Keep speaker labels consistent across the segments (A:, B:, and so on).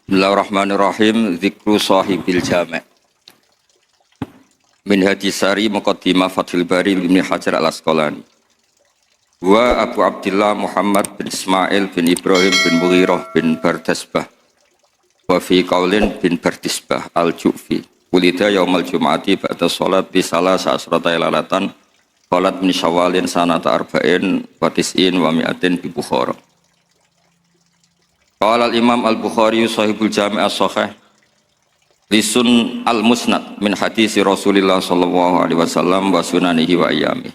A: Bismillahirrahmanirrahim. Zikru sahibil jami' min hadisari muqaddimah Fathul Bari Ibnu Hajar al-Asqalani. Wa Abu Abdillah Muhammad bin Ismail bin Ibrahim bin Mughirah bin Bardasbah wa fi qaulin bin Bardisbah al-Ju'fi. Wulida yaumal jum'ati ba'da sholat di salah sa'asrata ilalatan sholat min syawalin sanata arba'in wa tis'in wa mi'atin bi Bukhara. Qala al-Imam al-Bukhari sahibul Jami' as-Sahih lisun al-Musnad min hadisi Rasulillah sallallahu alaihi wasallam wa sunanihi wa ayyami.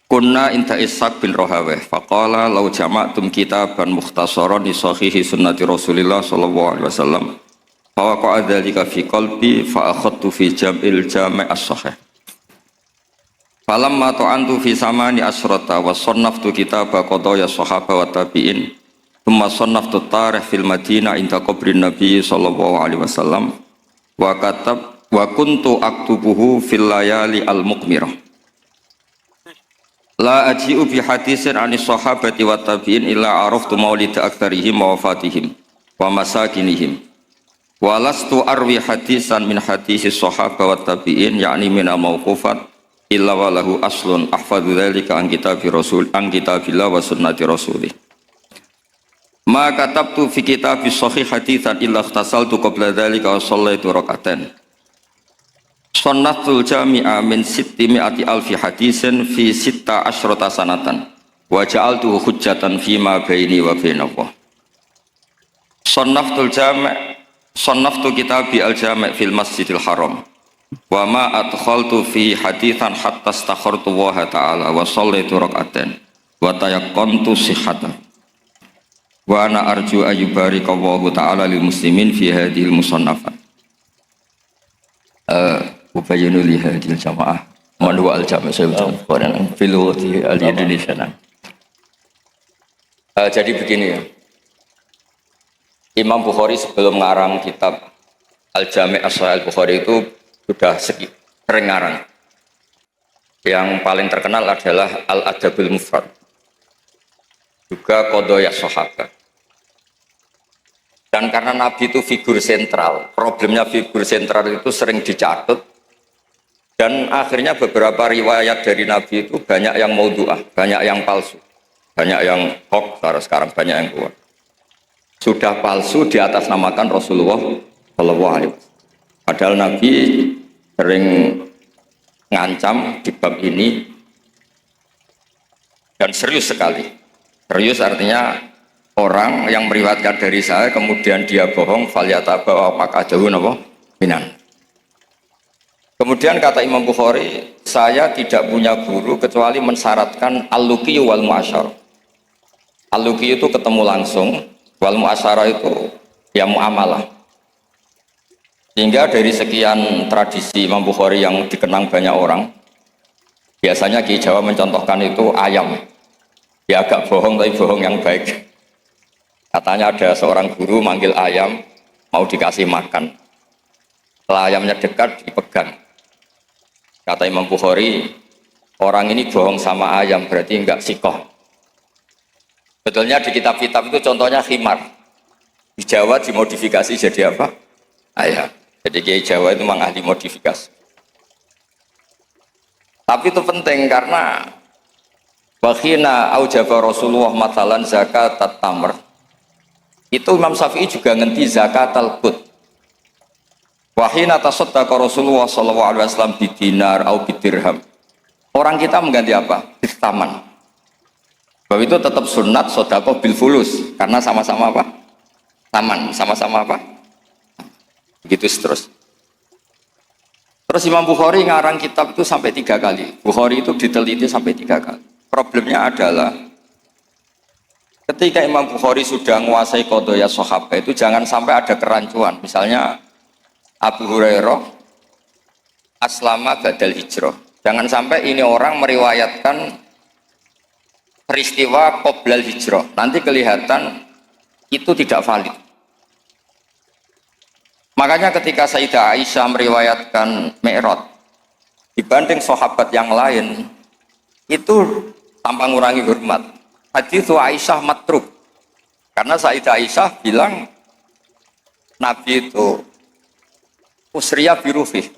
A: Kunna inta Ishaq bin Rahaweh faqala law jama'tum kitaban mukhtasaran li sahihi sunnati Rasulillah sallallahu alaihi wasallam fa waqa'a dzalika fi qalbi fa akhadtu fi jam'il Jami' as-Sahih. Falamma ta'antu fi samani asrata wa sannaftu kitaba qadaya sahaba wa tabi'in thumma sannaftu tarikh fil madinah inda qabrin nabi sallallahu alaihi wasallam wa kuntu aktubuhu fil layali al muqmirah la aji'u bi hadisin anis sahabati wa tabi'in illa araftu maulid aktsarihim wa wafatihim wa masakinihim wa lastu arwi hadisan min hadisi sahaba wa tabi'in yakni min al-mauqufat illa walahu aslun ahfadzu dzalika an kitabillah wa sunnati rasulih. Ma katabtu fi kitabis sahih haditsan illa ikhtasaltu qabla dzalika wa shallaitu rak'atan. Sunnatul jami'a min 600 alfi hadisin fi 16 sanatan wa ja'altuhu hujjatan fi ma baini wa bainallah. Sannaftu kitabi al-jami' fil masjidil haram. Wa ma adkhaltu fi haditsan hatta istakhartu wa ta'ala wa shallaitu rak'atan wa tayaqqantu sihhatan wa ana arju ayyubarika Allahu ta'ala lil muslimin fi hadhil musannafat. Ubayyinu li hadhil jamaah man huwa al-jami' sayyidun fil lughati al-Indonesia. Jadi begini ya, Imam Bukhari sebelum ngarang kitab Al-Jami' as-Sahih Al-Bukhari itu sudah sering ngarang. Yang paling terkenal adalah Al-Adabul Mufrad, juga Qadaya Sahabat. Dan karena Nabi itu figur sentral, problemnya figur sentral itu sering dicatut, dan akhirnya beberapa riwayat dari Nabi itu banyak yang maudhu'ah, banyak yang palsu, banyak yang hoax, sekarang banyak yang kuat. Sudah palsu di atas namakan Rasulullah sallallahu alaihi wasallam. Padahal Nabi sering ngancam di bab ini dan serius sekali. Serius artinya orang yang meriwayatkan dari saya kemudian dia bohong, falyataba wa maqadahu napa minan. Kemudian kata Imam Bukhari, saya tidak punya guru kecuali mensyaratkan al-luqi wal mu'asyarah. Al-luqi itu ketemu langsung, wal mu'asyarah itu ya muamalah. Sehingga dari sekian tradisi Imam Bukhari yang dikenang banyak orang, biasanya Ki Jawa mencontohkan itu ayam. Ya agak bohong tapi bohong yang baik. Katanya ada seorang guru manggil ayam mau dikasih makan. Setelah ayamnya dekat dipegang. Kata Imam Bukhari, orang ini bohong sama ayam berarti enggak sikoh. Betulnya di kitab-kitab itu contohnya khimar. Di Jawa dimodifikasi jadi apa? Ayam. Jadi Kiai Jawa itu memang ahli modifikasi. Tapi itu penting karena wakhina aujaba Rasulullah matalan zakat tamr. Itu Imam Syafi'i juga ngenti zakat al-qut. Wahina tasaddaqa Rasulullah sallallahu alaihi wasallam bidinar au bidirham. Orang kita mengganti apa? Taman. Bahwa itu tetap sunat sedekah bil fulus karena sama-sama apa? Taman, sama-sama apa? Begitu terus. Terus Imam Bukhari ngarang kitab itu sampai 3 kali. Bukhari itu diteliti sampai 3 kali. Problemnya adalah ketika Imam Bukhari sudah menguasai qadaya sahabat itu jangan sampai ada kerancuan. Misalnya Abu Hurairah aslama badal hijrah. Jangan sampai ini orang meriwayatkan peristiwa qoblal hijrah. Nanti kelihatan itu tidak valid. Makanya ketika Sayyidah Aisyah meriwayatkan Mi'raj dibanding sahabat yang lain itu tanpa mengurangi hormat. Hadits Aisyah matruk Karena Sayyidah Aisyah bilang Nabi itu usriya biruhih.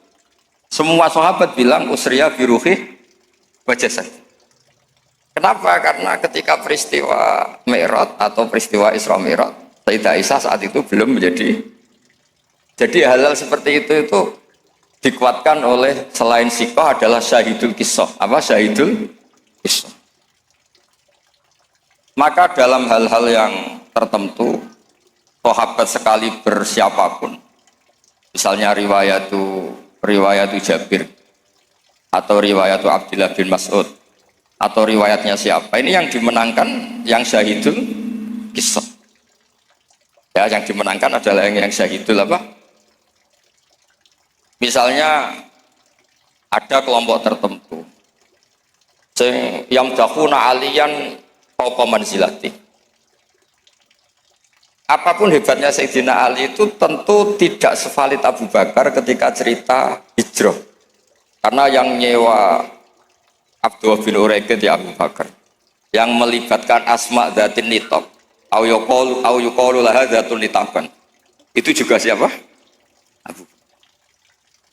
A: Semua sahabat bilang usriya biruhih wa jasad. Kenapa? Karena ketika peristiwa Mi'raj atau peristiwa Isra Mi'raj, Sayyidah Aisyah saat itu belum menjadi. Jadi hal-hal seperti itu dikuatkan oleh selain sikoh adalah syahidul kisah. Apa syahidul kisah? Maka dalam hal-hal yang tertentu, sahabat sekali bersiapapun, misalnya riwayatu Jabir, atau riwayatu Abdullah bin Mas'ud, atau riwayatnya siapa, ini yang dimenangkan yang syahidul kisah. Ya, yang dimenangkan adalah yang syahidul apa? Misalnya ada kelompok tertentu yang dahuna aliyan fauqa manzilati. Apapun hebatnya Sayyidina Ali itu tentu tidak sevalid Abu Bakar ketika cerita hijrah. Karena yang nyewa Abdullah bin Uraiqid ya Abu Bakar. Yang melibatkan asma dzatin nitaq au yuqalu laha dzatun nitaban. Itu juga siapa? Abu.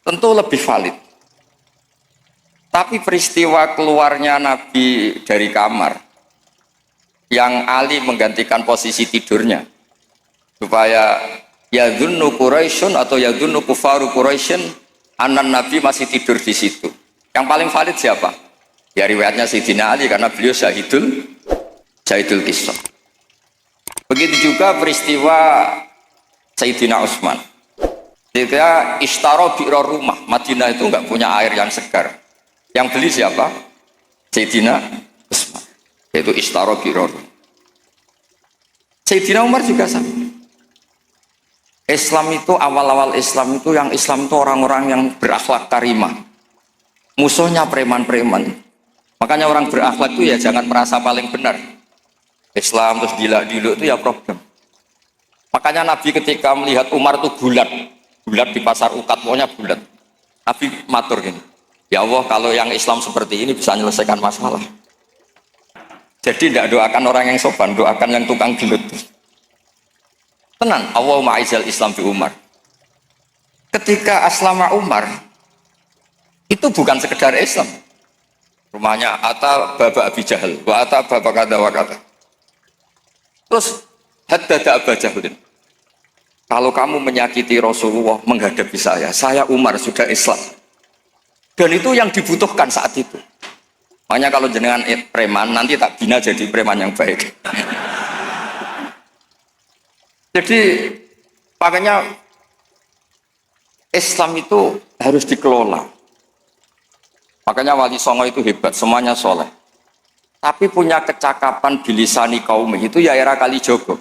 A: Tentu lebih valid. Tapi peristiwa keluarnya Nabi dari kamar yang Ali menggantikan posisi tidurnya supaya yadhunnu Quraisyun atau yadhunnu kufaru Quraisyun anan Nabi masih tidur di situ. Yang paling valid siapa? Ya riwayatnya Sayyidina Ali karena beliau syahidul kisah. Begitu juga peristiwa Sayyidina Utsman. Ketika ishtaro bi'ra rumah, Madinah itu enggak punya air yang segar. Yang beli siapa? Sayyidina Utsman. Yaitu ishtaro bi'ra rumah. Sayyidina Umar juga sama. Islam itu awal-awal Islam itu yang Islam itu orang-orang yang berakhlak karimah. Musuhnya preman-preman. Makanya orang berakhlak itu ya jangan merasa paling benar. Islam terus gila-gila itu ya problem. Makanya Nabi ketika melihat Umar itu bulat di pasar Ukat, pokoknya bulat. Nabi matur gini, ya Allah kalau yang Islam seperti ini bisa menyelesaikan masalah. Jadi tidak doakan orang yang sopan, doakan yang tukang gelut. Tenang, Allahumma aizal Islam bi Umar. Ketika aslama Umar, itu bukan sekedar Islam. Rumahnya ata baba Abi Jahal, wa ata baba kata wa kata. Terus haddada Aba Jahlin. Kalau kamu menyakiti Rasulullah menghadapi saya Umar sudah Islam. Dan itu yang dibutuhkan saat itu. Makanya kalau jenengan preman, nanti tak bina jadi preman yang baik. Jadi makanya Islam itu harus dikelola. Makanya Wali Songo itu hebat, semuanya soleh. Tapi punya kecakapan bilisani kaum itu ya era Kalijogo.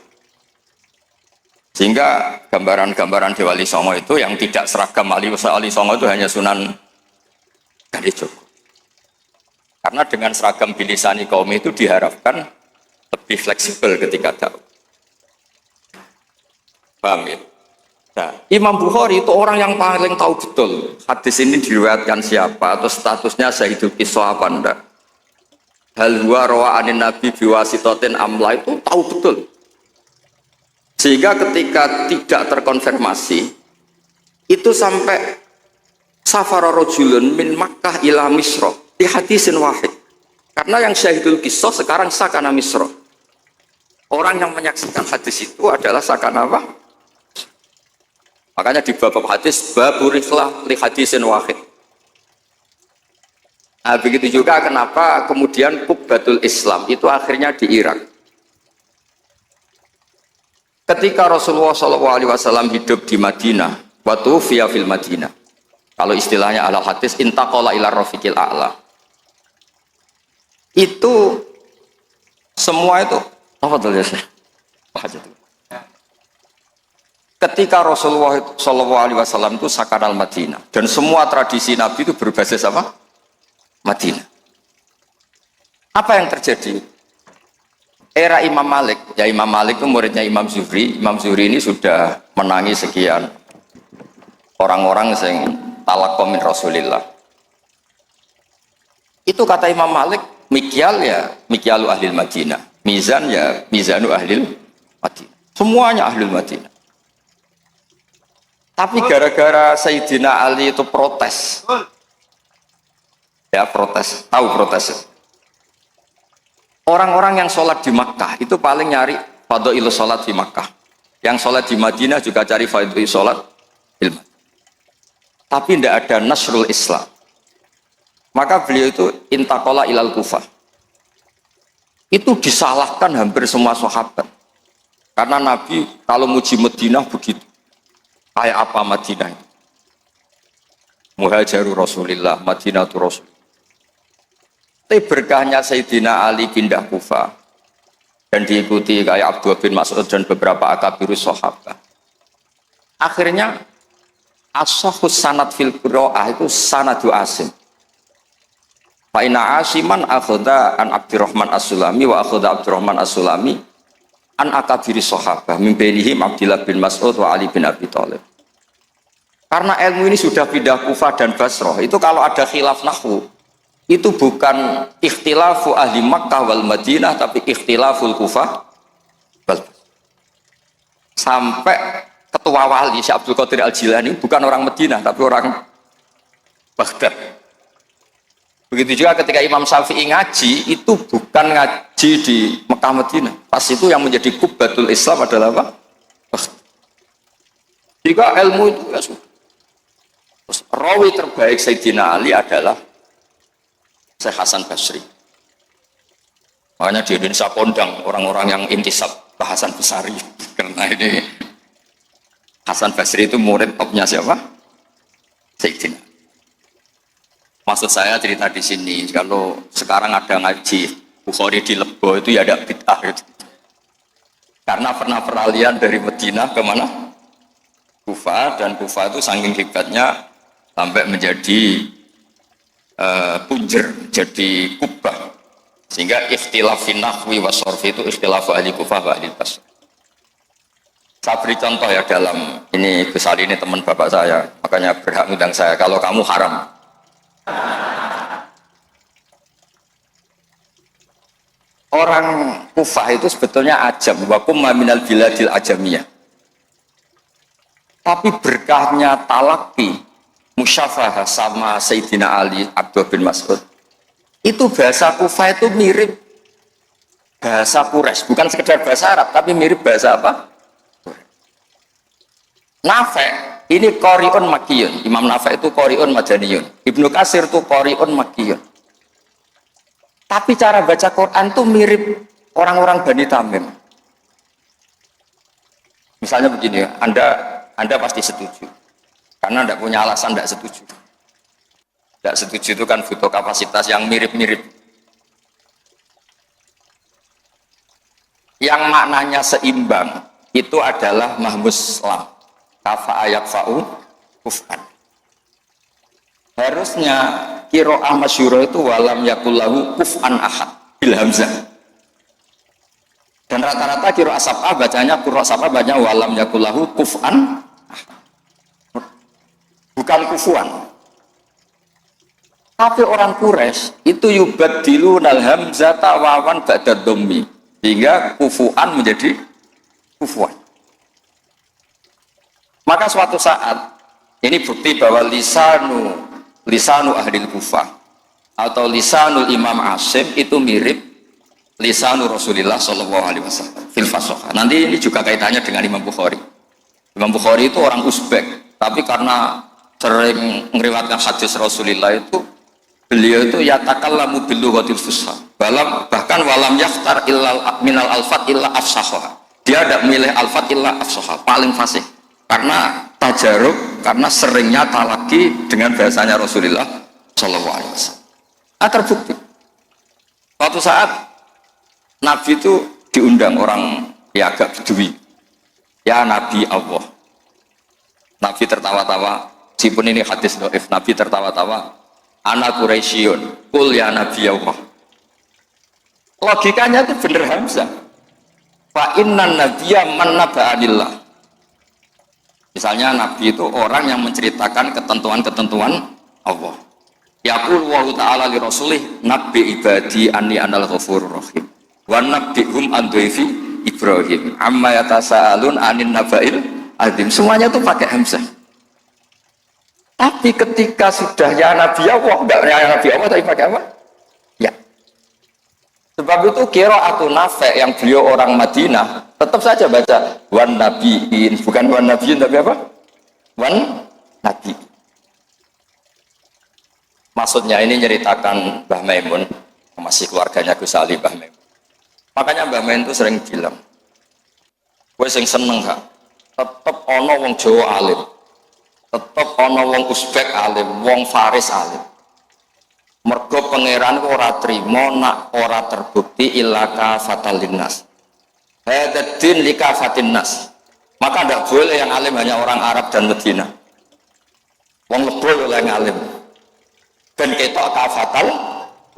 A: Sehingga gambaran-gambaran di Wali Songo itu yang tidak seragam Wali Songo itu hanya Sunan Kalijogo. Karena dengan seragam bilisani kaum itu diharapkan lebih fleksibel ketika dakwah. Paham ya? Nah, Imam Bukhari itu orang yang paling tahu betul hadis ini diriwayatkan siapa atau statusnya syahidul kisah apa enggak. Hal huwa rawa anin nabi biwasitotin amla itu tahu betul. Sehingga ketika tidak terkonfirmasi itu sampai safara rajulun min Makkah ila Misra di hadisin wahid. Karena yang syahidul kisah sekarang sakana Misra. Orang yang menyaksikan hadis itu adalah sakana apa? Makanya di bab hadis baburiflah li hadisin wahid. Nah, begitu juga kenapa kemudian Qubbatul Islam itu akhirnya di Irak. Ketika Rasulullah SAW hidup di Madinah, waktu via fil Madinah. Kalau istilahnya ala hadis intaqala ila rafiqil a'la. Itu semua itu apa tuh ya? Ketika Rasulullah SAW itu sakanal Madinah dan semua tradisi Nabi itu berbasis apa? Madinah. Apa yang terjadi? Era Imam Malik, ya Imam Malik itu muridnya Imam Zuhri. Imam Zuhri ini sudah menangi sekian orang-orang yang talaqqa min Rasulillah. Itu kata Imam Malik, mikyal ya mikyalu ahlil Madinah, mizan ya mizanu ahlil Madinah. Semuanya ahli Madinah. Tapi gara-gara Sayyidina Ali itu protes. Ya protes, tahu protes. Orang-orang yang sholat di Makkah itu paling nyari fadhilus sholat di Makkah. Yang sholat di Madinah juga cari fadhilus sholat ilmu. Tapi tidak ada nasrul Islam. Maka beliau itu intaqala ilal Kufah. Itu disalahkan hampir semua sahabat. Karena Nabi kalau muji Madinah begitu. Kayak apa Madinah? Muhajiru Rasulillah, Madinatu Rasul. Tapi berkahnya Sayyidina Ali pindah Kufah dan diikuti kayak Abdullah bin Mas'ud dan beberapa akabirus sahabat. Akhirnya as-sahhus sanad fil qiraah itu sanadu Asim. Fa inna Asiman akhadha an Abdurrahman As-Sulami wa akhadha Abdurrahman As-Sulami an akabiri sahabah min bainihim Abdullah bin Mas'ud wa Ali bin Abi Thalib. Karena ilmu ini sudah pindah Kufah dan Basrah, itu kalau ada khilaf nahwu itu bukan ikhtilafu ahli Makkah wal Madinah tapi ikhtilaful Kufah wal Basrah. Sampai ketua wali Syekh Abdul Qadir Al-Jilani bukan orang Madinah tapi orang Baghdad. Begitu juga ketika Imam Syafi'i ngaji itu bukan ngaji di Mekah Madinah. Pas itu yang menjadi kubbatul Islam adalah apa? Jika ilmu itu ya sudah. Terus rawi terbaik Sayyidina Ali adalah Syekh Hasan Basri. Makanya di Indonesia kondang orang-orang yang intisab Hasan Basri karena ini Hasan Basri itu murid topnya siapa? Sayyidina. Maksud saya cerita di sini, kalau sekarang ada ngaji Bukhari di Lebo itu ya ada bid'ah gitu. Karena pernah peralihan dari Madinah ke mana? Kufah, dan Kufah itu saking hebatnya sampai menjadi punjer, jadi kubah. Sehingga ikhtilaf nahwi wa sorfi itu ikhtilaf ahli Kufah wa ahli Basrah. Saya beri contoh ya dalam ini, Gus Ali ini teman bapak saya, makanya berhak ngundang saya. Kalau kamu haram. Orang Kufah itu sebetulnya ajam, wa kumma minal biladil ajamiyah. Tapi berkahnya talaqi musyafahah sama Sayyidina Ali, Abdullah bin Mas'ud. Itu bahasa Kufah itu mirip bahasa Quraisy, bukan sekedar bahasa Arab, tapi mirip bahasa apa? Nafi' ini qari'un makkiyun. Imam Nafi' itu qari'un madaniyun. Ibnu Katsir itu qari'un makkiyun. Tapi cara baca Quran itu mirip orang-orang Bani Tamim. Misalnya begini, Anda pasti setuju. Karena Anda punya alasan tidak setuju. Tidak setuju itu kan butuh kapasitas yang mirip-mirip. Yang maknanya seimbang itu adalah mahmus lam. Kafa ayak fa'u kuf'an. Harusnya qiraah masyhurah itu walam yakullahu kuf'an ahad bil hamzah. Dan rata-rata qiraah sab'ah bacanya qiraah sab'ah bacanya walam yakullahu kuf'an ahad. Bukan kufuan. Tapi orang Quraisy itu yubaddilunal hamzata wawan ba'da dhammi, sehingga kufuan menjadi kufuan. Maka suatu saat ini bukti bahwa lisanu ahli Kufah atau lisanul Imam Asim itu mirip lisanu Rasulullah Shallallahu Alaihi Wasallam fil fasahah. Nanti ini juga kaitannya dengan Imam Bukhari. Imam Bukhari itu orang Uzbek, tapi karena sering meriwayatkan hadis Rasulullah itu beliau itu yatakallamu bil lughatil fusha. Bahkan walam yaftar illa minal alfat illa afsahha. Dia tidak memilih alfat illa afsahha, paling fasih. Karena tajarub, karena seringnya talaki dengan bahasanya Rasulullah Shallallahu Alaihi Wasallam. Terbukti. Suatu saat Nabi itu diundang orang ya agak bedui. Ya Nabi Allah. Nabi tertawa-tawa. Meskipun ini hadis dhaif, Nabi tertawa-tawa. Ana Quraisyun, qul ya Nabi Allah. Logikanya itu bener Hamzah. Fa innan nabiyya man naba'anillah. Misalnya Nabi itu orang yang menceritakan ketentuan-ketentuan Allah. Yaqul wa ta'ala li rasulih nabbi ibadi anni anal ghafurur rahim. Wa nabbihum an dhaifi Ibrahim amma yatasaalun anin nabail azim. Semuanya tuh pakai hamzah. Tapi ketika sudah ya Nabi Allah, enggak ya Nabi Allah tapi pakai apa? Ya. Sebab itu qiraatun Nafi' yang beliau orang Madinah tetap saja baca wan nabiin, bukan wan nabiin tapi apa? Wan nabi. Maksudnya ini nyeritakan Mbah Maimun, masih keluarganya Gus Ali Mbah Maimun. Makanya Mbah Maimun itu sering bilang, gue sing seneng gak, tetep ono wong Jawa alim, tetep ono wong Uzbek alim, wong Faris alim. Mergo pangeran ora trimo nak ora terbukti ilaka fatal linnas. Hadaddin likafatin nas. Maka tidak boleh yang alim hanya orang Arab dan Medina. Wong lebol oleh yang alim. Dan ketok kafatal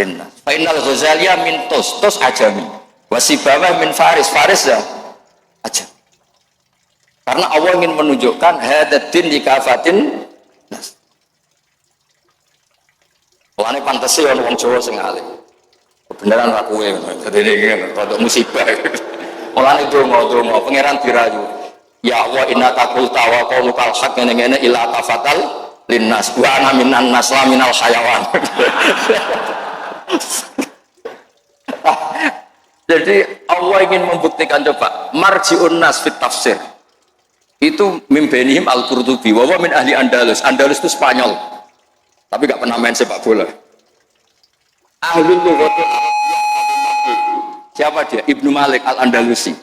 A: linnas. Fainal Ghazaliyah min tos ajami. Wasibawah min Faris ya aja. Karena Allah ingin menunjukkan hadaddin likafatin nas. Mulane pantese ana wong Jawa sing alim. Kebenaran ra kowe ngono. Dadi iki rodok musibah. Mulane donga pangeran dirayu. Ya Allah innaka qulta wa qaulukal haq ngene-ngene ila tafatal linnas wa ana minan nas la minal hayawan. Jadi Allah ingin membuktikan coba marji'un nas fit tafsir. Itu mimbenihim al-Qurtubi wa min ahli Andalus. Andalus itu Spanyol. Tapi gak pernah main sepak bola. Ahlul lughatil Arabiyyah. Siapa dia? Ibnu Malik Al-Andalusi.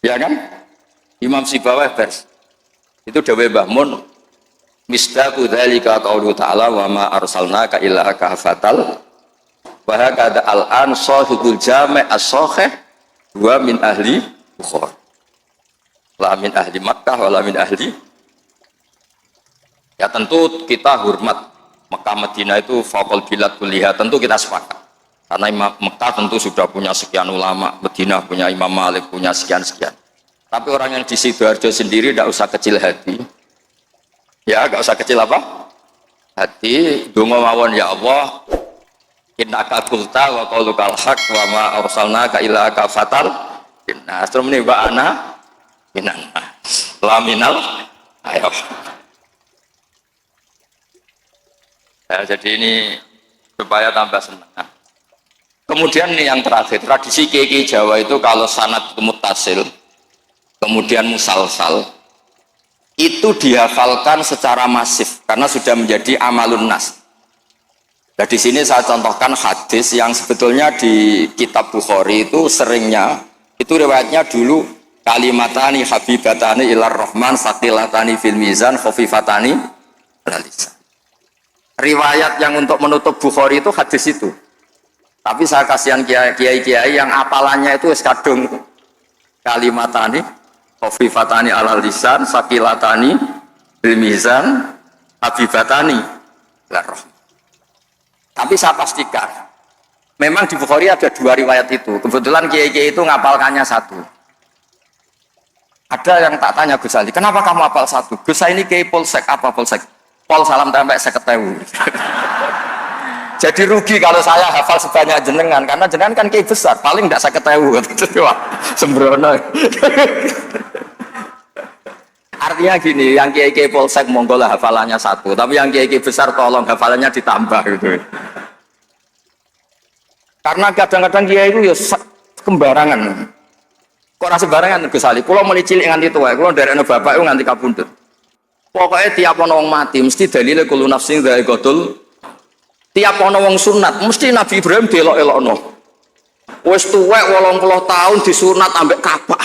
A: Ya kan? Imam Sibawah pers. Itu dawuh Mbah Mun. Misdaqu dzalika qaulu ta'ala wa ma arsalnaka illa kafatal wa hakada al-an sahibul jami' as-sahih wa min ahli Bukhari. La min ahli Makkah wa la min ahli. Ya tentu kita hormat Mekah Madinah itu faqul bilad kulliha, tentu kita sepakat. Karena Mekah tentu sudah punya sekian ulama, Madinah punya Imam Malik, punya sekian-sekian. Tapi orang yang di Sidoarjo sendiri tidak usah kecil hati. Ya, gak usah kecil apa? Hati, donga mawon ya Allah. Innaka qulta wa qaulukal haq wa ma arsalnaka illa kafatal linnas. Terus muni wa ana minan laminal ayo. Ya, jadi ini supaya tambah senang. Nah, kemudian nih yang terakhir, tradisi kiai Jawa itu kalau sanad muttasil kemudian musalsal itu dihafalkan secara masif karena sudah menjadi amalun nas. Nah, di sini saya contohkan hadis yang sebetulnya di kitab Bukhari itu seringnya itu riwayatnya dulu kalimatani habibatani ilar rahman saqilatani fil mizan khafifatani alal lisan. Riwayat yang untuk menutup Bukhari itu hadis itu. Tapi saya kasihan kiai-kiai yang apalannya itu kadung kalimatani khafifatani alal lisan saqilatani bil mizan habibatani ilar rahman. Tapi saya pastikan memang di Bukhari ada dua riwayat itu. Kebetulan kiai-kiai itu ngapalkannya satu. Ada yang tak tanya Gus Ali, kenapa kamu hafal satu? Gus saya ini kiai polsek, apa polsek? Pol salam tempe 50.000. Jadi rugi kalau saya hafal sebanyak jenengan, karena jenengan kan kiai besar, paling tidak 50.000. Wah, sembrono. Artinya gini, yang kiai-kiai polsek monggo lah hafalannya satu, tapi yang kiai-kiai besar tolong hafalannya ditambah gitu. Karena kadang-kadang kiai itu ya kembarangan. Kok rasa sembarangan Gus Ali? Kulo mulai cilik nganti tua, kulo nderekno bapak itu nganti kabundut. Pokoknya tiap ana wong mati mesti dalile kulo nafsin dha'iqatul. Tiap ana wong sunat mesti Nabi Ibrahim delok-elokno. Wis tuwek 80 tahun disunat ambek Ka'bah.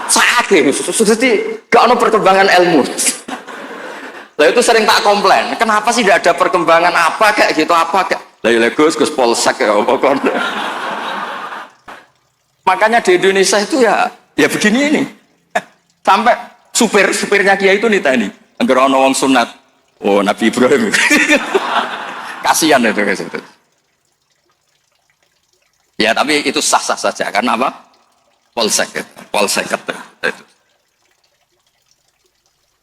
A: Saake dadi gak ana perkembangan ilmu. Lah itu sering tak komplain, kenapa sih tidak ada perkembangan apa kayak gitu apa kayak. Lah ya Gus polsek ya apa kon. Makanya di Indonesia itu ya begini ini. Sampai supirnya Kiai itu nitani, anggar ana wong sunat. Oh, Nabi Ibrahim. Kasihan itu guys itu. Ya, tapi itu sah-sah saja karena apa? Polsek itu.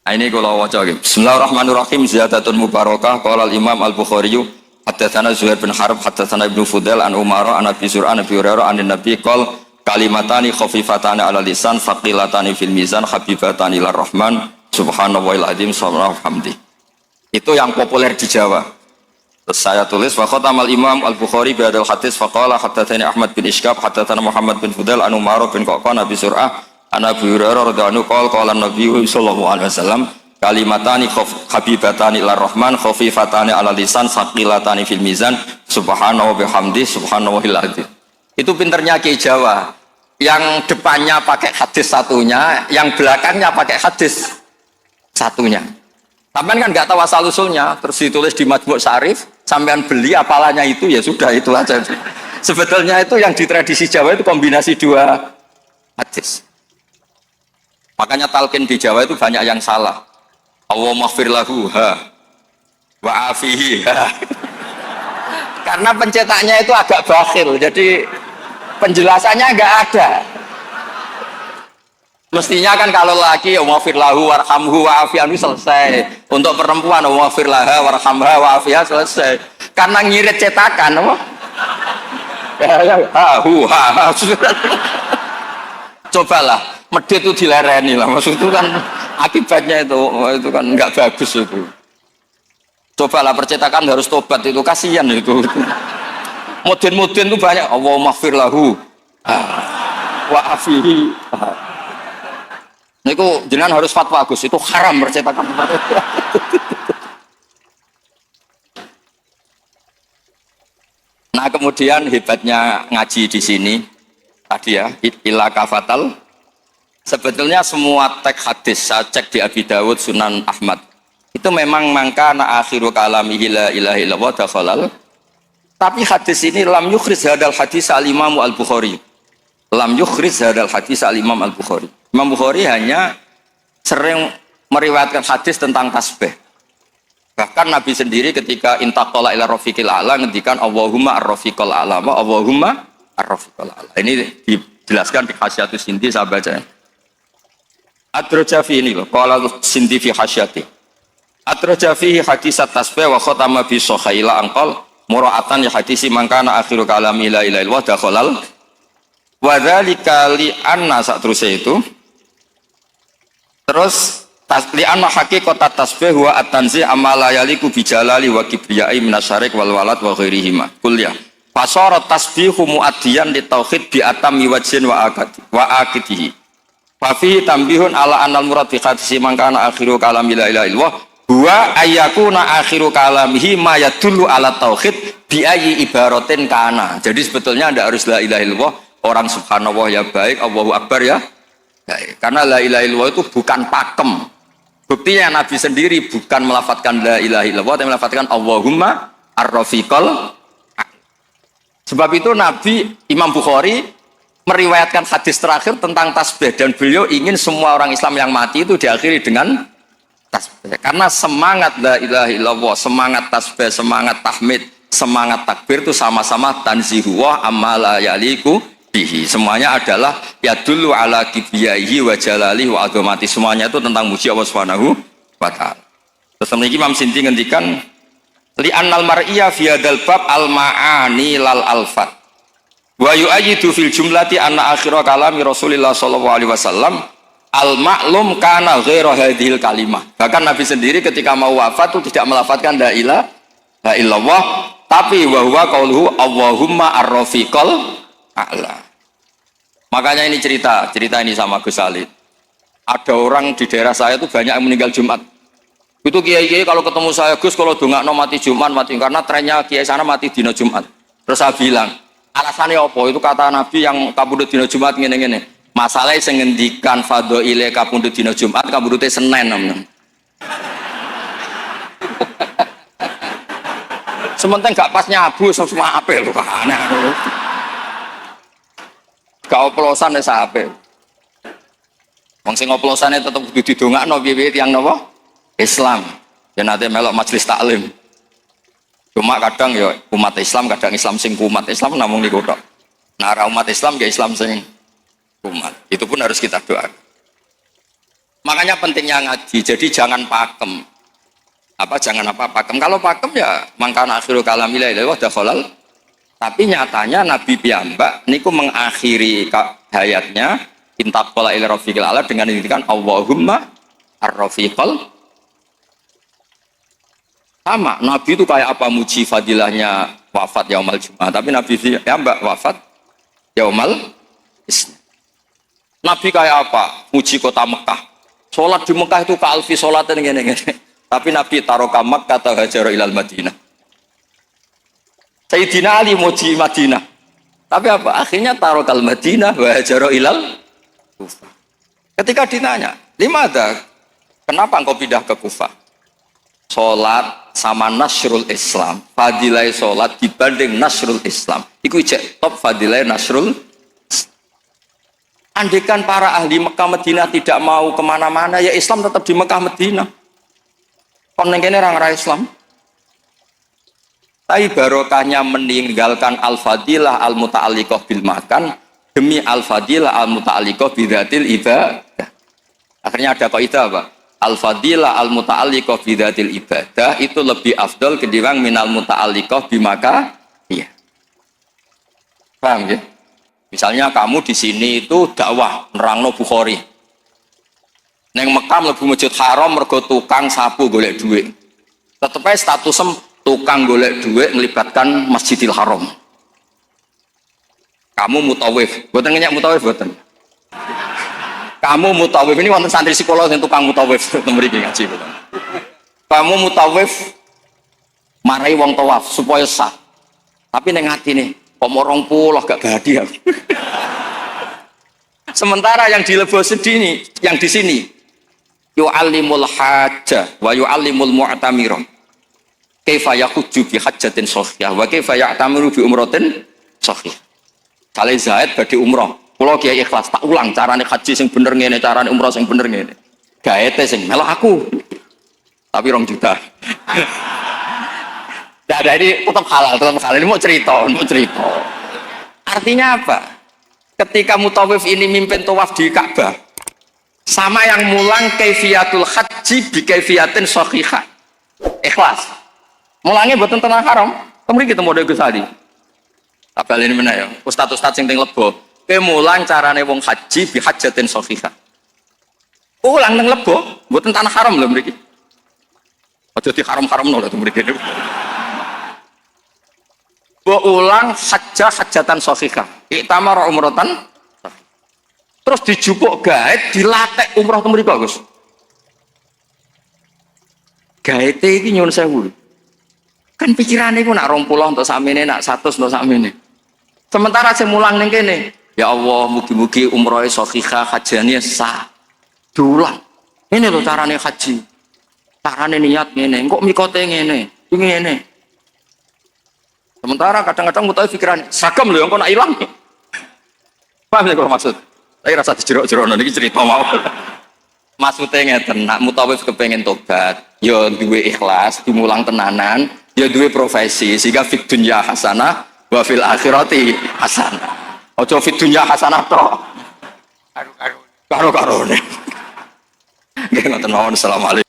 A: Nah, ini kalau waca iki. Bismillahirrahmanirrahim. Ziyadatun mubarakah qala al-Imam Al-Bukhari haddatsana Zuhair bin Harb haddatsana Ibnu Fudail an Umar an Abi Zur'an Nabi Hurairah an Nabi qol kalimatani khafifatani ala lisan faqilatani fil mizan habibatani lar rahman subhanallahil azim sallallahu hamdi. Itu yang populer di Jawa. Terus saya tulis wa khatamal Imam Al-Bukhari bi hadzal hadis faqala haddatsani Ahmad bin Ishqab haddatsana Muhammad bin Fudail an Umar bin Qaqan Abi Sur'ah an Abi Hurairah radhiyallahu anhu qala Nabi sallallahu alaihi wasallam kalimatani habibatani lar rahman khafifatani ala lisan saqilatani fil mizan subhanahu wa bihamdi subhanallahil azim. Itu pinternya Ki Jawa. Yang depannya pakai hadis satunya, yang belakangnya pakai hadis satunya. Sampean kan nggak tahu asal usulnya, terus ditulis di Majmu' Syarif, sampean beli apalanya itu ya sudah itu aja. Sebetulnya itu yang di tradisi Jawa itu kombinasi dua hadis. Makanya talqin di Jawa itu banyak yang salah. Allahumma ighfir lahu wa afihi. Karena pencetaknya itu agak bakhil, jadi penjelasannya nggak ada. Mestinya kan kalau laki Allahumma ighfir lahu warhamhu wa afihi selesai. Untuk perempuan Allahumma ighfir laha warhamha wa afiha selesai. Karena ngirit cetakan apa? Cobalah medit itu dilereni lah, maksud itu kan akibatnya itu kan nggak bagus itu. Cobalah percetakan harus tobat itu kasihan itu. Mudin itu banyak Allahumma ighfir lahu wa afihi. Niku jenengan harus fatwa Gus, itu haram percetakan. Nah, kemudian hebatnya ngaji di sini tadi ya, ila kafatal. Sebetulnya semua teks hadis saya cek di Abi Dawud, Sunan Ahmad. Itu memang mangkana akhiru kalamihi la ilaha illallah dakhalal. Tapi hadis ini lam yukhriz hadal hadis al-Imam Al-Bukhari. Lam yukhriz hadal hadis al-Imam Al-Bukhari. Imam Bukhari hanya sering meriwayatkan hadis tentang tasbih. Bahkan Nabi sendiri ketika intaqala ila rafiqil a'la ngendikan Allahumma ar-rafiqal a'la, Allahumma ar-rafiqal a'la. Ini dijelaskan di Hasyiatus Sindi, saya baca. Adraja fi ini loh, qala Sindi fi hasyati. Adraja fihi hadisat tasbih wa khatama bi sahila anqal mura'atan li hadisi mangkana akhiru kalami la ilaha illallah dakhalal wa dzalika li anna satrusnya itu. Terus li anna haqiqat tasbih wa at-tanzih amala yaliku bi jalali wa kibriyai minasyarik wal walad wa ghairihima kulliyah fasara tasbihu muaddiyan li tauhid bi atammi wajhin wa akidihi fa fihi tambihun ala anal murad bi hadisi mangkana akhiru kalami la ilaha illallah huwa ayyakuna akhiru kalamihi ma yadullu ala tauhid bi ayyi ibaratin kana. Jadi sebetulnya tidak harus la ilaha illallah, orang subhanallah ya baik, Allahu akbar ya baik. Karena la ilaha illallah itu bukan pakem. Buktinya Nabi sendiri bukan melafadzkan la ilaha illallah, tapi melafadzkan Allahumma ar-rafiqal. Sebab itu Nabi Imam Bukhari meriwayatkan hadis terakhir tentang tasbih dan beliau ingin semua orang Islam yang mati itu diakhiri dengan tasbih. Karena semangat la ilaha illallah, semangat tasbih, semangat tahmid, semangat takbir itu sama-sama tanzihuwah amma la yaliku bihi. Semuanya adalah yadullu ala kibriyaihi wa jalalihi wa azamati. Semuanya itu tentang muji Allah Subhanahu wa taala. Terus Imam Sindi ngendikan li annal mar'iyya fi hadzal bab al ma'ani lal alfat wa yu'ayyidu fil jumlati anna akhira kalami Rasulillah sallallahu alaihi wasallam al-ma'lum kana ghairu hadhil kalimah. Bahkan Nabi sendiri ketika mau wafat itu tidak melafadzkan la ilaha illallah, tapi wa huwa qauluhu Allahumma ar-rafiqal a'la. Makanya ini cerita ini sama Gus Salid. Ada orang di daerah saya itu banyak yang meninggal Jumat. Itu kiai-kiai kalau ketemu saya, Gus kalau dongakno mati Jumat mati, karena trennya kiai sana mati dina Jumat. Terus saya bilang, alasannya apa? Itu kata Nabi yang kabudut dina Jumat ngene-ngene. Masalahnya sing ngendikan fadhaile kapundhut dina Jumat kabudute Senin namanya. Sementing gak pas nyabu semua apel lho aneh. Gak oplosan wis apel. Wong sing oplosane tetep kudu didongakno piye-piye tiyang napa? Islam. Ya nate melok majelis taklim. Cuma kadang ya umat Islam, kadang Islam sing umat Islam namung niku tok. Nah, umat Islam ya Islam sing umat. Itu pun harus kita doakan. Makanya pentingnya ngaji. Jadi jangan pakem. Jangan pakem. Kalau pakem ya mangkana akhiru kalami la ilaha illallah dakhalal Tapi nyatanya Nabi piyambak niku mengakhiri hayatnya intaqala ila rafiqil ala dengan ngendikan Allahumma ar-rafiqal. Sama, Nabi itu kayak apa muji fadilahnya wafat yaumal Jumat, tapi Nabi piyambak wafat yaumal Isnin. Nabi kayak apa? Muji kota Mekah. Sholat di Mekah itu ka alfi sholatin ngene-ngene. Tapi Nabi taroka Makkah ta hajara ilal Madinah. Sayyidina Ali muji Madinah. Tapi apa? Akhirnya tarokal Madinah wa hajara ilal Kufah. Ketika ditanya, "Limada? Kenapa engkau pindah ke Kufah?" Sholat sama nasrul Islam. Fadilah sholat dibanding nasrul Islam. Iku cek top fadilah nasrul. Andaikan para ahli Mekah Madinah tidak mau kemana-mana, ya Islam tetap di Mekah Madinah. Kon neng kene orang Islam. Tapi barokahnya meninggalkan al-fadilah al-muta'alliqah bil makan demi al-fadilah al-muta'alliqah bidatil ibadah. Akhirnya ada kaidah apa? Al-fadilah al-muta'alliqah bidatil ibadah itu lebih afdal ketimbang minal muta'alliqah bimaka. Iya. Paham ya? Misalnya kamu di sini itu dakwah nerangno Bukhari. Neng Mekah mlebu Masjid Haram mergo tukang sapu golek duit. Tetep ae statusem tukang golek duit melibatkan Masjidil Haram. Kamu mutawif, mboten ngenyak mutawif mboten. Kamu mutawif ini wonten santri psikolog yang tukang mutawif mriki ngaji mboten. Kamu mutawif marai wong tawaf supaya sah. Tapi ning atine kok mau 20 gak bahagia. Sementara yang dilebos sini, yang di sini yu'allimul hajjah wa yu'allimul mu'tamirah. Kaifa yakhujju bi hajjatin shahihah wa kaifa ya'tamiru bi umratin shahihah. Kale Zaid badhe umrah. Kula kiai ikhlas tak ulang carane haji sing bener ngene, carane umrah sing bener ngene. Gaete sing melok aku. Tapi 2 juta. Nah, ini tetap halal. Ini mau cerita. Artinya apa? Ketika mutawif ini mimpin tawaf di Ka'bah, sama yang mulang kaifiyatul haji bi kaifiyatin shahihah. Ikhlas. Mulangnya buatan tanah haram. Kemriki kita mode Gus Ali. Tabal ini mana ya? Ustaz-ustaz sing teng Lebo. Kowe mulang carane wong haji bi hajjatin shahihah. Ulang teng Lebo, buatan tanah haram lho mriki. Aja di haram-haramno lho mriki. Ulang hajatan shahihah. Iktamar umratan. Terus dijupuk gaet dilatek umrah teng mriku, Gus. Gaete iki nyuwun sewu. Kan pikirane iku nak 20 untuk sakmene, nak 100 untuk sakmene. Sementara sing mulang ning kene, ya Allah mugi-mugi umrohe shahihah, hajane sah. Diulang. Ini lho carane haji. Carane niat ngene, kok mikote ngene. Ngene. Sementara kadang-kadang mutawif pikiran seragam lho yang kok nak ilang. Paham ya kalau maksud? Saya rasa dijerok-jerok niki cerita mawon. Maksudnya ngeten, nak mutawif kepengen tobat, ya duwe ikhlas, dimulang tenanan, ya duwe profesi sehingga fid dunya hasanah wa fil akhirati hasanah. Ojo fid dunya hasanah tok. Karo-karone. Nggih ngoten mawon. Assalamualaikum.